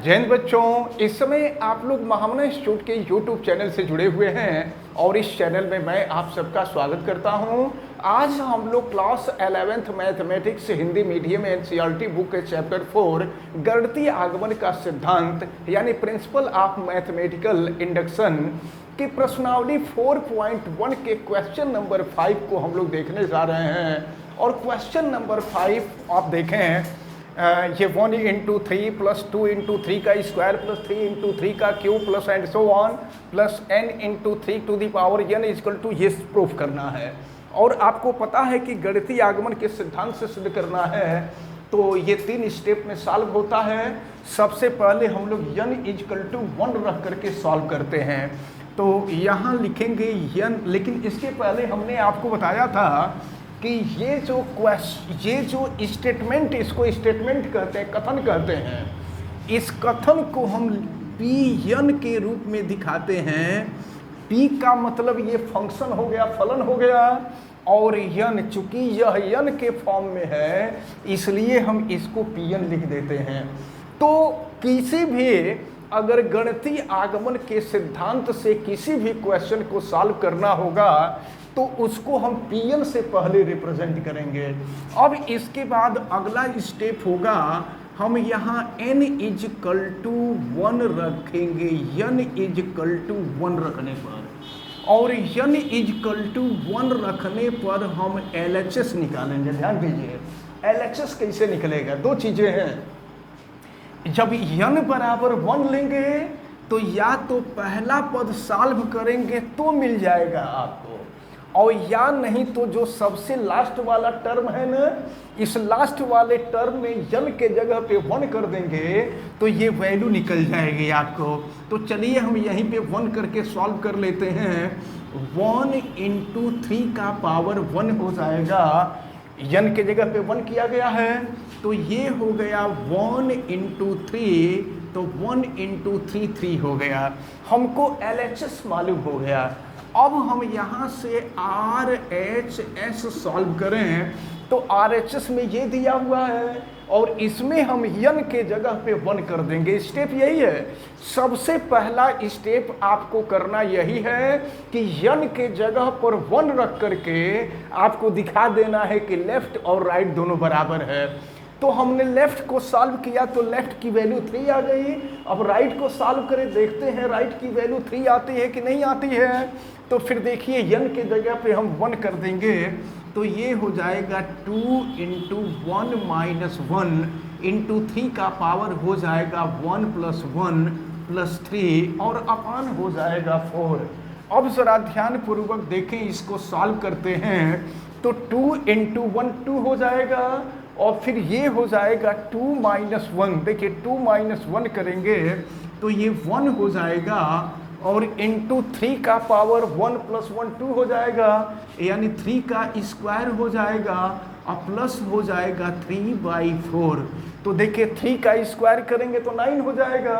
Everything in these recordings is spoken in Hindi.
जय हिंद बच्चों, इस समय आप लोग महामना इंस्टीट्यूट के यूट्यूब चैनल से जुड़े हुए हैं और इस चैनल में मैं आप सबका स्वागत करता हूं। आज हम लोग class 11th mathematics Hindi medium NCERT book के चैप्टर 4 गणितीय आगमन का सिद्धांत यानी प्रिंसिपल ऑफ मैथमेटिकल इंडक्शन की प्रश्नावली 4.1 के क्वेश्चन नंबर 5 को हम लोग देखने जा रहे हैं। और क्वेश्चन नंबर 5 आप देखें, ये 1 इंटू 3 प्लस 2 इंटू 3 का स्क्वायर प्लस 3 इंटू 3 का cube plus and so on plus n into 3 to the power n equal to ये प्रूफ करना है। और आपको पता है कि गणितीय आगमन के सिद्धांत से सिद्ध करना है तो ये 3 स्टेप में सॉल्व होता है। सबसे पहले हम लोग n इक्वल टू 1 रख करके सॉल्व करते हैं। तो यहाँ लिखेंगे n, लेकिन इसके पहले हमने आपको बताया था कि ये जो स्टेटमेंट, इसको स्टेटमेंट कहते हैं, कथन कहते हैं। इस कथन को हम Pn के रूप में दिखाते हैं। P का मतलब ये फंक्शन हो गया, फलन हो गया, और n चूंकि यह n के फॉर्म में है इसलिए हम इसको Pn लिख देते हैं। तो किसी भी अगर गणितीय आगमन के सिद्धांत से किसी भी क्वेश्चन को सॉल्व करना होगा तो उसको हम Pn से पहले रिप्रेजेंट करेंगे। अब इसके बाद अगला स्टेप होगा, हम यहाँ n इजकल टू 1 रखेंगे, n इजकल टू 1 रखने पर, और n इजकल टू 1 रखने पर हम LHS निकालेंगे। ध्यान दीजिए LHS कैसे निकलेगा, दो चीजें हैं। जब n बराबर 1 लेंगे तो या तो पहला पद सॉल्व करेंगे तो मिल जाएगा आपको, और या नहीं तो जो सबसे लास्ट वाला टर्म है ना, इस लास्ट वाले टर्म में n के जगह पे 1 कर देंगे तो ये वैल्यू निकल जाएगी आपको। तो चलिए हम यहीं पे 1 करके सॉल्व कर लेते हैं। 1 इंटू 3 का पावर 1 हो जाएगा, n के जगह पे 1 किया गया है तो ये हो गया 1 इंटू 3, तो 1 इंटू 3 हो गया। हमको LHS मालूम हो गया। अब हम यहाँ से RHS सॉल्व करें तो RHS में ये दिया हुआ है और इसमें हम n के जगह पे 1 कर देंगे। स्टेप यही है, सबसे पहला स्टेप आपको करना यही है कि n के जगह पर 1 रख करके आपको दिखा देना है कि लेफ्ट और राइट दोनों बराबर है। तो हमने लेफ्ट को सॉल्व किया तो लेफ्ट की वैल्यू 3 आ गई। अब राइट को सॉल्व करें, देखते हैं राइट की वैल्यू 3 आती है कि नहीं आती है। तो फिर देखिए n के जगह पे हम 1 कर देंगे तो ये हो जाएगा 2 इंटू 1 माइनस 1 इंटू 3 का पावर हो जाएगा 1 प्लस 1 प्लस 3 और अपान हो जाएगा 4। अब जरा ध्यान पूर्वक देखें, इसको सॉल्व करते हैं तो 2 इंटू 1 2 हो जाएगा और फिर ये हो जाएगा 2 माइनस 1। देखिए 2 माइनस 1 करेंगे तो ये 1 हो जाएगा और इंटू 3 का पावर 1 प्लस 1 2 हो जाएगा, यानी 3 का स्क्वायर हो जाएगा और प्लस हो जाएगा 3/4। तो देखिए 3 का स्क्वायर करेंगे तो 9 हो जाएगा।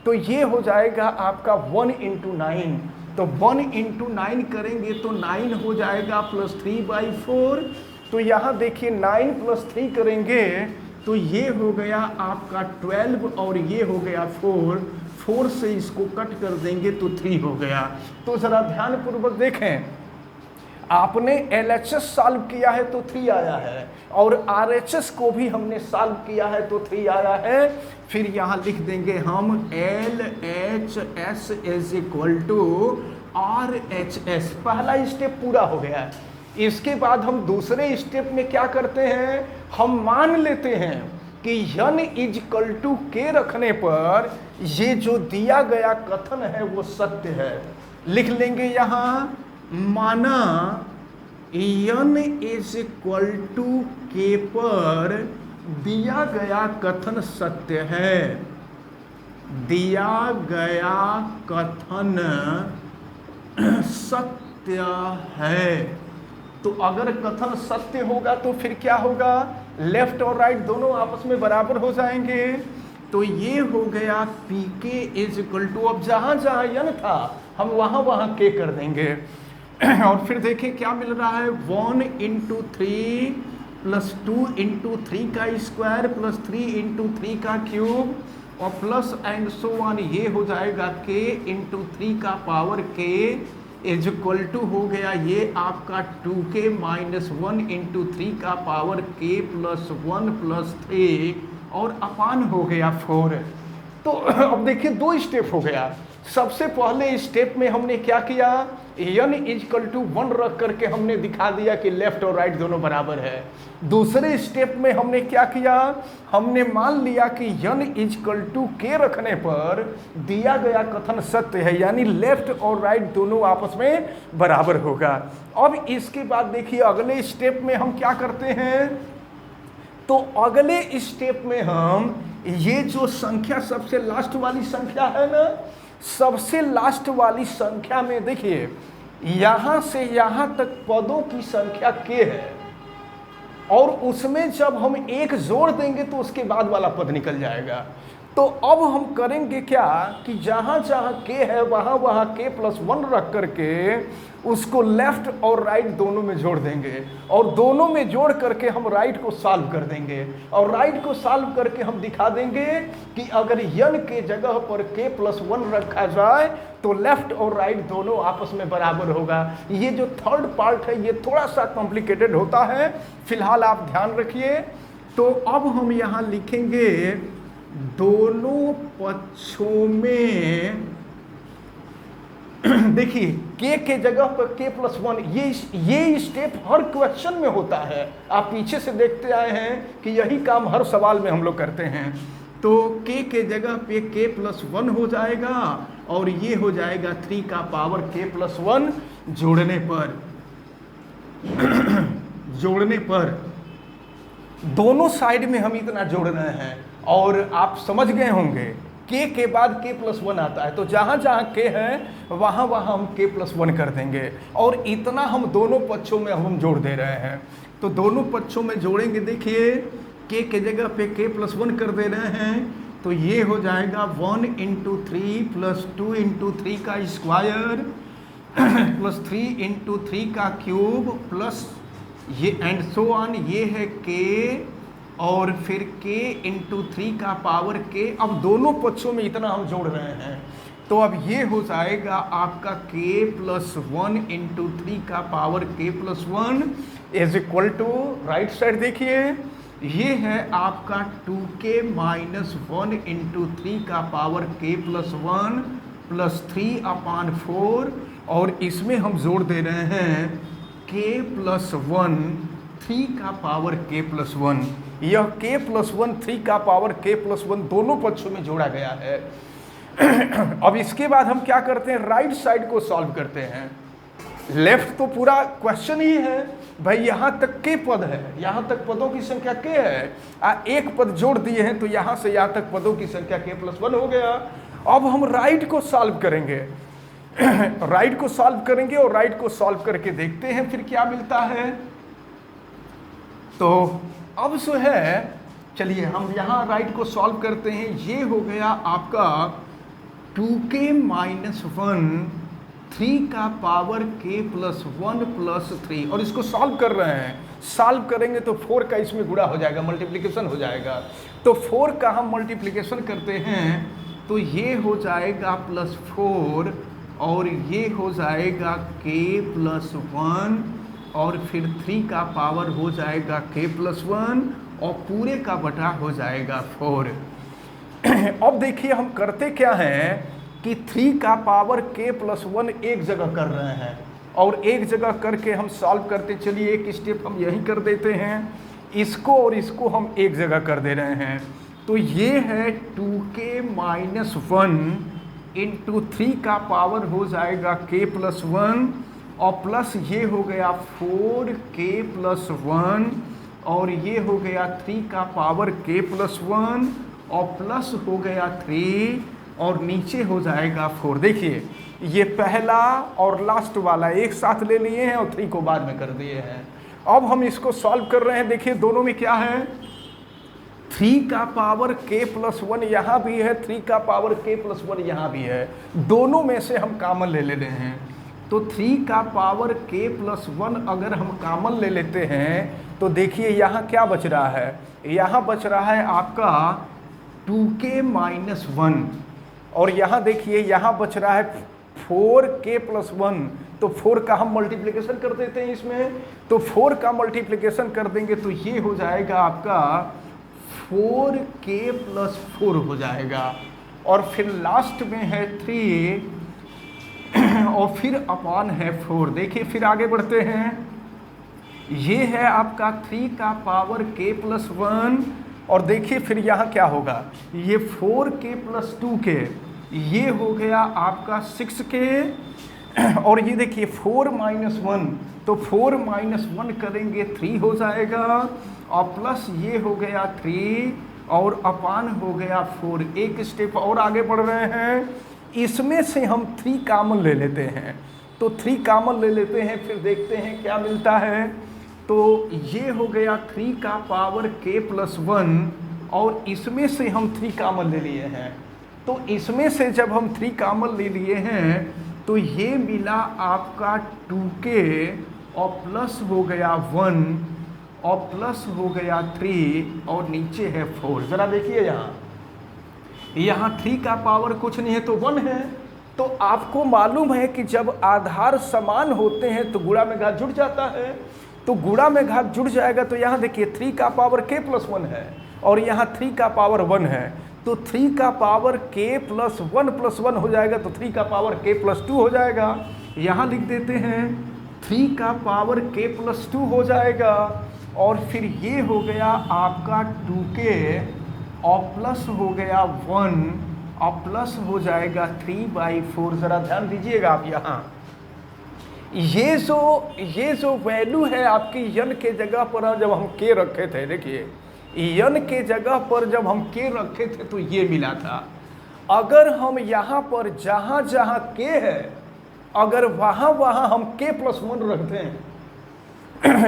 तो ये हो जाएगा आपका 1 इंटू 9। तो 1 इंटू 9 करेंगे तो 9 हो जाएगा प्लस 3/4। तो यहाँ देखिए 9 प्लस 3 करेंगे तो ये हो गया आपका 12 और ये हो गया 4 से इसको कट कर देंगे तो 3 हो गया। तो ज़रा ध्यान पूर्वक देखें, आपने LHS सॉल्व किया है तो 3 आया है और RHS को भी हमने सॉल्व किया है तो 3 आया है। फिर यहाँ लिख देंगे हम LHS is equal to RHS। पहला स्टेप पूरा हो गया। इसके बाद हम दूसरे स्टेप में क्या करते हैं, हम मान लेते हैं कि n इजकल टू k रखने पर ये जो दिया गया कथन है वो सत्य है। लिख लेंगे यहाँ, माना n is equal to k पर दिया गया कथन सत्य है। दिया गया कथन सत्य है। तो अगर कथन सत्य होगा तो फिर क्या होगा, लेफ्ट और राइट दोनों आपस में बराबर हो जाएंगे। तो ये हो गया pk इज इक्वल टू, अब जहाँ जहाँ n था हम वहाँ वहाँ k कर देंगे। और फिर देखिए क्या मिल रहा है, 1 इंटू 3 प्लस 2 इंटू 3 का स्क्वायर प्लस 3 इंटू 3 का क्यूब और प्लस एंड सो ऑन, ये हो जाएगा k इंटू 3 का power k is equal to हो गया ये आपका 2k माइनस 1 इंटू 3 का पावर k प्लस 1 प्लस 3 और अपान हो गया 4। तो अब देखिए दो स्टेप हो गया। सबसे पहले स्टेप में हमने क्या किया, n इजकल टू 1 रख करके हमने दिखा दिया कि लेफ्ट और राइट दोनों बराबर है। दूसरे स्टेप में हमने क्या किया, हमने मान लिया कि n इजकल टू k रखने पर दिया गया कथन सत्य है, यानी लेफ्ट और राइट दोनों आपस में बराबर होगा। अब इसके बाद देखिए अगले स्टेप में हम क्या करते हैं, तो अगले स्टेप में हम ये जो संख्या सबसे लास्ट वाली संख्या है ना, सबसे लास्ट वाली संख्या में देखिए यहां से यहां तक पदों की संख्या k है और उसमें जब हम एक जोड़ देंगे तो उसके बाद वाला पद निकल जाएगा। तो अब हम करेंगे क्या कि जहां जहां k है वहां वहां k प्लस 1 रख करके उसको लेफ्ट और राइट दोनों में जोड़ देंगे और दोनों में जोड़ करके हम राइट को सॉल्व कर देंगे और राइट को सॉल्व करके हम दिखा देंगे कि अगर n के जगह पर k प्लस 1 रखा जाए तो लेफ्ट और राइट दोनों आपस में बराबर होगा। ये जो थर्ड पार्ट है ये थोड़ा सा कॉम्प्लिकेटेड होता है, फिलहाल आप ध्यान रखिए। तो अब हम यहाँ लिखेंगे दोनों पक्षों में देखिए k के जगह पर k प्लस 1, ये स्टेप हर क्वेश्चन में होता है। आप पीछे से देखते आए हैं कि यही काम हर सवाल में हम लोग करते हैं। तो k के जगह पे k प्लस 1 हो जाएगा और ये हो जाएगा 3 का पावर k प्लस 1 जोड़ने पर दोनों साइड में हम इतना जोड़ रहे हैं और आप समझ गए होंगे k के बाद k प्लस 1 आता है, तो जहाँ जहाँ k है वहाँ वहाँ हम k प्लस 1 कर देंगे और इतना हम दोनों पक्षों में हम जोड़ दे रहे हैं। तो दोनों पक्षों में जोड़ेंगे, देखिए k के जगह पे k प्लस 1 कर दे रहे हैं तो ये हो जाएगा 1 इंटू 3 प्लस 2 इंटू 3 का स्क्वायर प्लस 3 इंटू 3 का क्यूब प्लस ये एंड सो ऑन, ये है k और फिर k इंटू 3 का पावर k। अब दोनों पक्षों में इतना हम जोड़ रहे हैं तो अब ये हो जाएगा आपका k प्लस 1 इंटू 3 का power k plus 1 is equal to right side देखिए ये है आपका 2k माइनस 1 इंटू 3 का पावर k प्लस 1 प्लस 3 अपान 4 और इसमें हम जोड़ दे रहे हैं k प्लस 1 3 का पावर k प्लस 1। यह k प्लस 1 3 का पावर k प्लस 1 दोनों पक्षों में जोड़ा गया है। अब इसके बाद हम क्या करते हैं, राइट साइड को सॉल्व करते हैं। लेफ्ट तो पूरा क्वेश्चन ही है भाई, यहाँ तक k पद है, यहाँ तक पदों की संख्या k है, एक पद जोड़ दिए हैं तो यहाँ से यहाँ तक पदों की संख्या k प्लस 1 हो गया। अब हम राइट को सॉल्व करेंगे राइट को सॉल्व करेंगे और राइट को सॉल्व करके देखते हैं फिर क्या मिलता है। तो अब जो है चलिए हम यहाँ राइट को सॉल्व करते हैं। ये हो गया आपका 2k माइनस 1 3 का पावर k प्लस 1 प्लस 3 और इसको सॉल्व कर रहे हैं। सॉल्व करेंगे तो 4 का इसमें गुणा हो जाएगा, मल्टीप्लिकेशन हो जाएगा। तो 4 का हम मल्टीप्लिकेशन करते हैं तो ये हो जाएगा प्लस 4 और ये हो जाएगा k प्लस 1 और फिर 3 का पावर हो जाएगा k प्लस 1 और पूरे का बटा हो जाएगा 4। अब देखिए हम करते क्या हैं कि 3 का पावर k प्लस 1 एक जगह कर रहे हैं और एक जगह करके हम सॉल्व करते, चलिए एक स्टेप हम यही कर देते हैं, इसको और इसको हम एक जगह कर दे रहे हैं। तो ये है 2k माइनस 1 इंटू 3 का पावर हो जाएगा k प्लस 1 और प्लस ये हो गया 4k प्लस 1 और ये हो गया 3 का पावर k प्लस 1 और प्लस हो गया 3 और नीचे हो जाएगा 4। देखिए ये पहला और लास्ट वाला एक साथ ले लिए हैं और 3 को बाद में कर दिए हैं। अब हम इसको सॉल्व कर रहे हैं, देखिए दोनों में क्या है, 3 का पावर k प्लस 1 यहाँ भी है, 3 का पावर k प्लस 1 यहाँ भी है, दोनों में से हम कॉमन ले रहे हैं। तो 3 का पावर k प्लस 1 अगर हम कॉमन ले लेते हैं तो देखिए यहाँ क्या बच रहा है, यहाँ बच रहा है आपका 2k-1, और यहाँ देखिए यहाँ बच रहा है 4k+1, तो 4 का हम मल्टीप्लिकेशन कर देते हैं इसमें, तो 4 का मल्टीप्लिकेशन कर देंगे तो ये हो जाएगा आपका 4k+4 हो जाएगा, और फिर लास्ट में है 3 और फिर अपान है 4। देखिए फिर आगे बढ़ते हैं, ये है आपका 3 का पावर k+1, और देखिए फिर यहाँ क्या होगा, ये 4k+2k, ये हो गया आपका 6k, और ये देखिए 4-1, तो 4-1 करेंगे 3 हो जाएगा, और प्लस ये हो गया 3 और अपान हो गया 4। एक स्टेप और आगे बढ़ रहे हैं, इसमें से हम 3 कॉमन ले लेते हैं, तो 3 कॉमन ले लेते हैं, फिर देखते हैं क्या मिलता है। तो ये हो गया 3 का पावर k+1, और इसमें से हम 3 कॉमन ले लिए हैं, तो इसमें से जब हम 3 कॉमन ले लिए हैं तो ये मिला आपका 2k, और प्लस हो गया 1, और प्लस हो गया 3, और नीचे है 4। ज़रा देखिए यहाँ 3 का पावर कुछ नहीं है तो 1 है, तो आपको मालूम है कि जब आधार समान होते हैं तो गुणा में घात जुड़ जाता है, तो गुणा में घात जुड़ जाएगा, तो यहाँ देखिए 3 का पावर k+1 है और यहाँ 3 का पावर 1 है, तो 3 का पावर k+1 हो जाएगा, तो 3 का पावर k+2 हो जाएगा। यहाँ लिख देते हैं 3 का पावर k+2 हो जाएगा, और फिर ये हो गया आपका 2k, और प्लस हो गया 1, और प्लस हो जाएगा 3/4। ज़रा ध्यान दीजिएगा आप यहाँ, ये जो वैल्यू है आपकी यन के जगह पर जब हम k रखे थे, देखिए यन के जगह पर जब हम k रखे थे तो ये मिला था। अगर हम यहाँ पर जहाँ जहाँ k है, अगर वहाँ हम k+1 रख दें,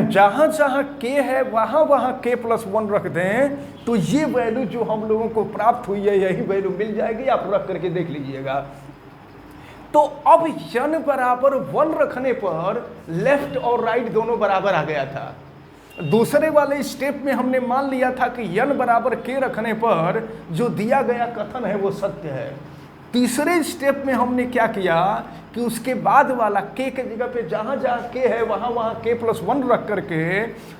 जहाँ जहाँ k है वहाँ k+1 रख दें, तो ये वैल्यू जो हम लोगों को प्राप्त हुई है यही वैल्यू मिल जाएगी। आप रख करके देख लीजिएगा। तो अब n बराबर 1 रखने पर लेफ्ट और राइट दोनों बराबर आ गया था। दूसरे वाले स्टेप में हमने मान लिया था कि n बराबर k रखने पर जो दिया गया कथन है वो सत्य है। तीसरे स्टेप में हमने क्या किया कि उसके बाद वाला k के जगह पे जहाँ जहाँ k है वहाँ k+1 रख करके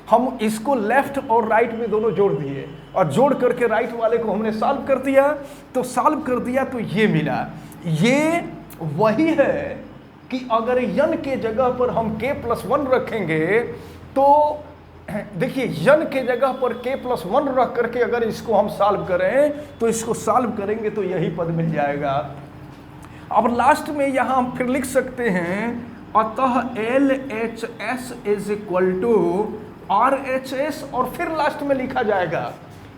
हम इसको लेफ्ट और राइट में दोनों जोड़ दिए, और जोड़ करके राइट वाले को हमने सॉल्व कर दिया। तो सॉल्व कर दिया तो ये मिला। ये वही है कि अगर n के जगह पर हम k+1 रखेंगे तो देखिए n के जगह पर k+1 रख करके अगर इसको हम सॉल्व करें तो इसको सॉल्व करेंगे तो यही पद मिल जाएगा। अब लास्ट में यहाँ हम फिर लिख सकते हैं अतः LHS = RHS, और फिर लास्ट में लिखा जाएगा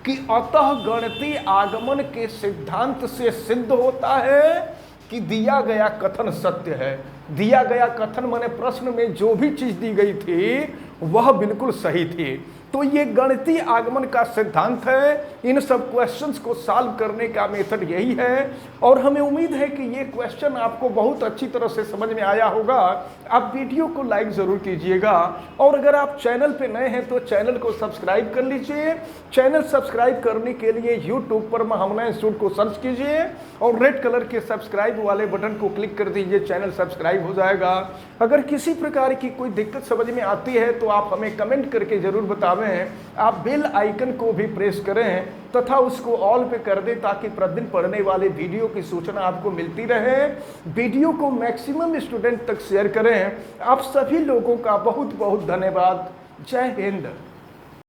कि अतः गणितीय आगमन के सिद्धांत से सिद्ध होता है कि दिया गया कथन सत्य है। दिया गया कथन माने प्रश्न में जो भी चीज दी गई थी वह बिल्कुल सही थी। तो ये गणितीय आगमन का सिद्धांत है। इन सब क्वेश्चंस को सॉल्व करने का मेथड यही है, और हमें उम्मीद है कि ये क्वेश्चन आपको बहुत अच्छी तरह से समझ में आया होगा। आप वीडियो को लाइक ज़रूर कीजिएगा, और अगर आप चैनल पे नए हैं तो चैनल को सब्सक्राइब कर लीजिए। चैनल सब्सक्राइब करने के लिए यूट्यूब पर महामना इंस्टीट्यूट को सर्च कीजिए और रेड कलर के सब्सक्राइब वाले बटन को क्लिक कर दीजिए, चैनल सब्सक्राइब हो जाएगा। अगर किसी प्रकार की कोई दिक्कत समझ में आती है तो आप हमें कमेंट करके ज़रूर बतावें। आप बेल आइकन को भी प्रेस करें तथा उसको ऑल पे कर दें ताकि प्रतिदिन पढ़ने वाले वीडियो की सूचना आपको मिलती रहे। वीडियो को मैक्सिमम स्टूडेंट तक शेयर करें। आप सभी लोगों का बहुत बहुत धन्यवाद। जय हिंद।